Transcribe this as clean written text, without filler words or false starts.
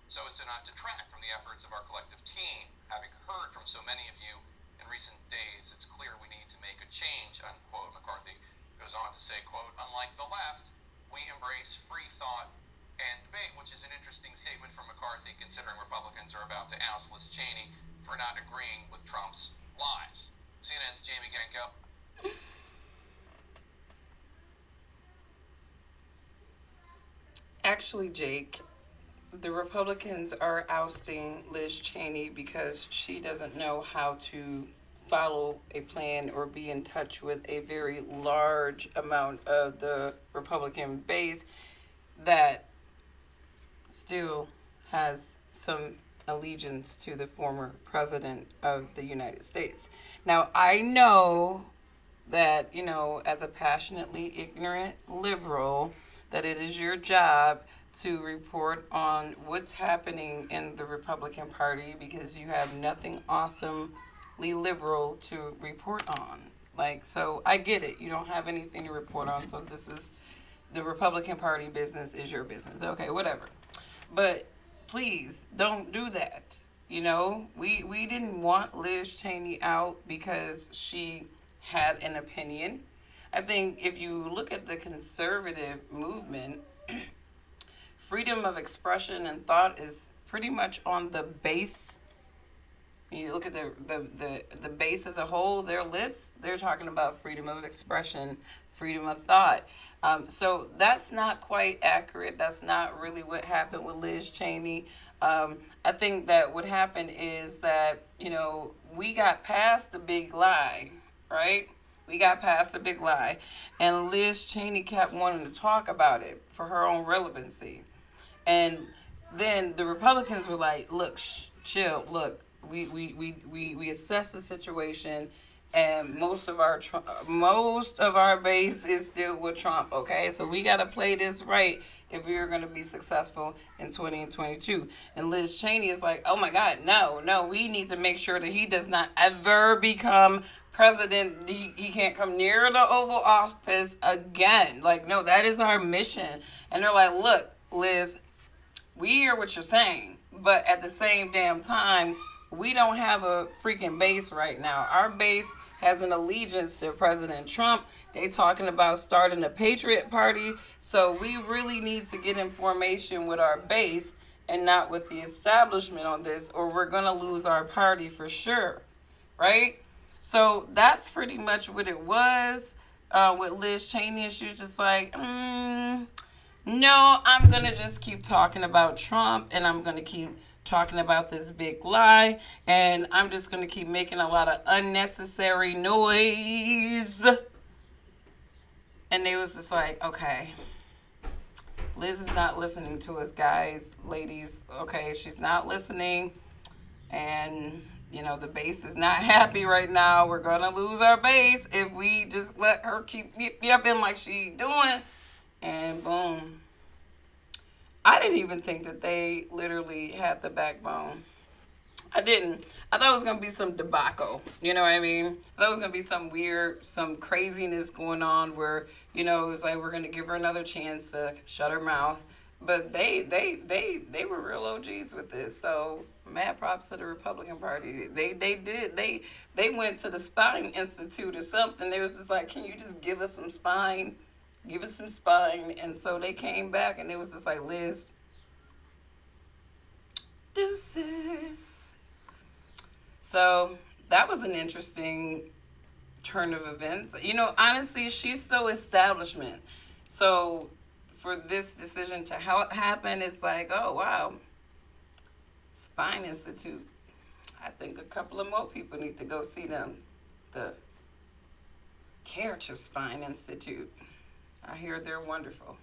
so as to not detract from the efforts of our collective team. Having heard from so many of you in recent days, it's clear we need to make a change, unquote. McCarthy goes on to say, quote, unlike the left, we embrace free thought and debate, which is an interesting statement from McCarthy, considering Republicans are about to oust Liz Cheney for not agreeing with Trump's lies. CNN's Jamie Genko. Actually, Jake, the Republicans are ousting Liz Cheney because she doesn't know how to follow a plan or be in touch with a very large amount of the Republican base that still has some allegiance to the former president of the United States. Now, I know that, as a passionately ignorant liberal, that it is your job to report on what's happening in the Republican Party because you have nothing awesomely liberal to report on. Like, so I get it. You don't have anything to report on, so this is the Republican Party business is your business. Okay, whatever. But please don't do that. We didn't want Liz Cheney out because she had an opinion. I think if you look at the conservative movement, freedom of expression and thought is pretty much on the base. You look at the base as a whole, their lips, they're talking about freedom of expression, freedom of thought. So that's not quite accurate. That's not really what happened with Liz Cheney. I think that what happened is that, we got past the big lie, right? We got past the big lie. And Liz Cheney kept wanting to talk about it for her own relevancy. And then the Republicans were like, look, chill, look, we assess the situation, and most of our base is still with Trump. Okay, so we got to play this right if we are going to be successful in 2022. And Liz Cheney is like, oh my God, no, we need to make sure that he does not ever become president. He can't come near the Oval Office again. Like, no, that is our mission. And they're like, look, Liz, we hear what you're saying, but at the same damn time, we don't have a freaking base right now. Our base has an allegiance to President Trump. They talking about starting a Patriot Party. So we really need to get in formation with our base and not with the establishment on this, or we're going to lose our party for sure. Right? So that's pretty much what it was with Liz Cheney. And she was just like, no, I'm going to just keep talking about Trump, and I'm going to keep talking about this big lie, and I'm just going to keep making a lot of unnecessary noise. And they was just like, okay, Liz is not listening to us, guys, ladies. Okay, she's not listening, and the base is not happy right now. We're going to lose our base if we just let her keep yapping like she doing. And boom. I didn't even think that they literally had the backbone. I didn't. I thought it was going to be some debacle. You know what I mean? I thought it was going to be some weird, some craziness going on where, it was like we're going to give her another chance to shut her mouth. But they were real OGs with this. So mad props to the Republican Party. They went to the Spine Institute or something. They was just like, can you just give us some spine? Give us some spine. And so they came back and it was just like, Liz, deuces. So that was an interesting turn of events. Honestly, she's so establishment. So for this decision to happen, it's like, oh, wow. Spine Institute. I think a couple of more people need to go see them. The Character Spine Institute. I hear they're wonderful.